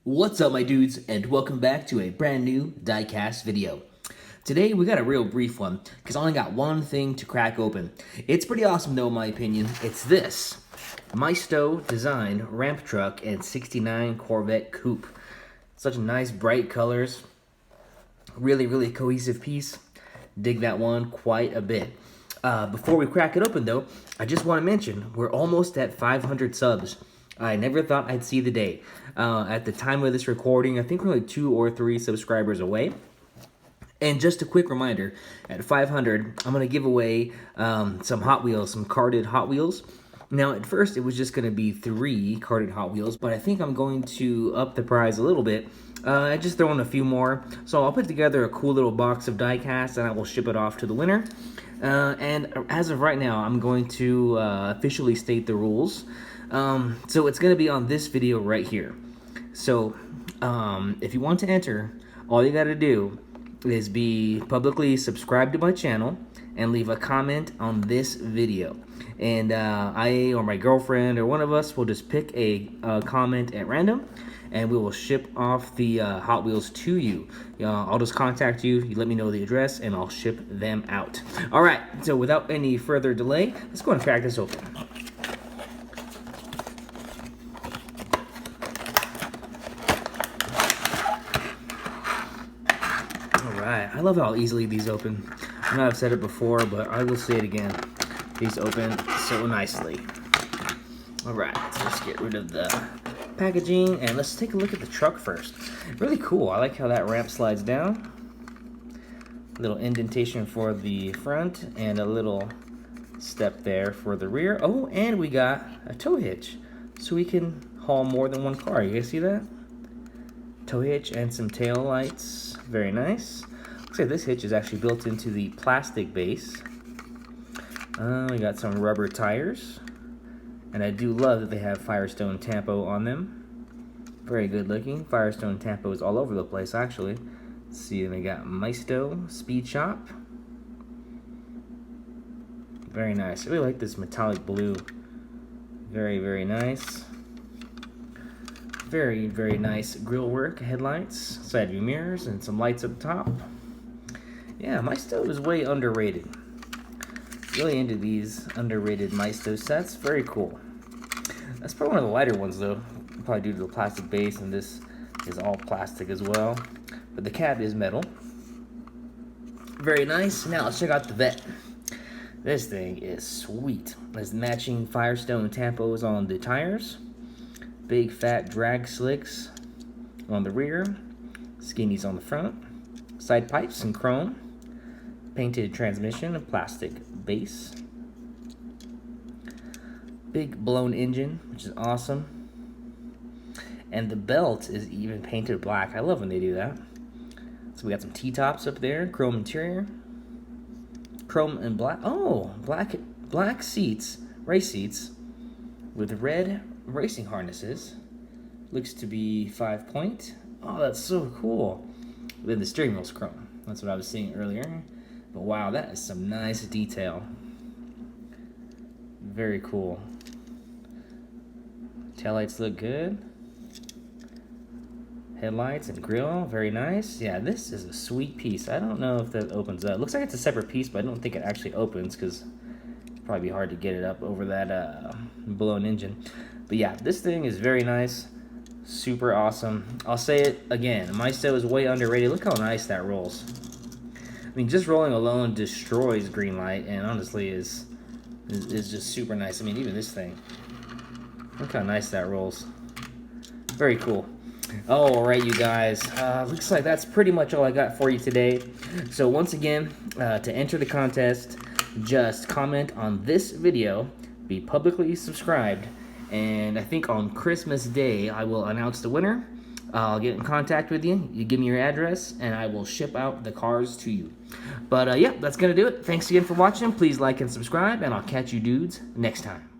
What's up, my dudes, and welcome back to a brand new diecast video. Today we got a real brief one because I only got one thing to crack open. It's pretty awesome though, in my opinion. It's this Maisto design ramp truck and 69 Corvette coupe. Such nice bright colors. Really cohesive piece. Dig that one quite a bit. Before we crack it open though, I just want to mention we're almost at 500 subs. I never thought I'd see the day. At the time of this recording, I think we're like 2 or 3 subscribers away. And just a quick reminder, at 500, I'm going to give away some Hot Wheels, some carded Hot Wheels. Now, at first, it was just going to be 3 carded Hot Wheels, but I think I'm going to up the prize a little bit. I just throw in a few more. So I'll put together a cool little box of diecast, and I will ship it off to the winner. And as of right now, I'm going to officially state the rules. So it's going to be on this video right here. So if you want to enter, all you got to do is be publicly subscribed to my channel and leave a comment on this video. And I or my girlfriend or one of us will just pick a comment at random, and we will ship off the Hot Wheels to you. I'll just contact you, you let me know the address, and I'll ship them out. All right, so without any further delay, let's go and crack this open. Alright, I love how easily these open. I know I've said it before, but I will say it again. These open so nicely. Alright, so let's get rid of the packaging, and let's take a look at the truck first. Really cool. I like how that ramp slides down. Little indentation for the front, and a little step there for the rear. Oh, and we got a tow hitch, so we can haul more than one car. You guys see that? Tow hitch and some tail lights. Very nice. Looks like this hitch is actually built into the plastic base. We got some rubber tires, and I do love that they have Firestone Tampo on them. Very good looking. Firestone Tampo is all over the place, actually. Let's see, we got Maisto Speed Shop. Very nice. I really like this metallic blue. Very nice. Very nice grill work, headlights, side view mirrors, and some lights up top. Yeah, Maisto is way underrated. Really into these underrated Maisto sets. Very cool. That's probably one of the lighter ones though, probably due to the plastic base, and this is all plastic as well. But the cab is metal. Very nice. Now let's check out the Vette. This thing is sweet. There's matching Firestone Tampos on the tires. Big fat drag slicks on the rear, skinnies on the front, side pipes in chrome, painted transmission and plastic base, big blown engine, which is awesome, and the belt is even painted black. I love when they do that. So we got some T-tops up there, chrome interior, chrome and black. Oh, black seats, race seats with red racing harnesses. Looks to be 5-point. Oh, that's so cool. Then the steering wheel's chrome. That's what I was seeing earlier. But wow, that is some nice detail. Very cool. Taillights look good. Headlights and grille, very nice. Yeah, this is a sweet piece. I don't know if that opens up. Looks like it's a separate piece, but I don't think it actually opens because it'd probably be hard to get it up over that blown engine. But yeah, this thing is very nice, super awesome. I'll say it again, Maisto is way underrated. Look how nice that rolls. I mean, just rolling alone destroys green light, and honestly is just super nice. I mean, even this thing, look how nice that rolls. Very cool. All right, you guys, looks like that's pretty much all I got for you today. So once again, to enter the contest, just comment on this video, be publicly subscribed, and I think on Christmas Day I will announce the winner. I'll get in contact with you. You give me your address, and I will ship out the cars to you. But yeah, that's gonna do it. Thanks again for watching. Please like and subscribe, and I'll catch you dudes next time.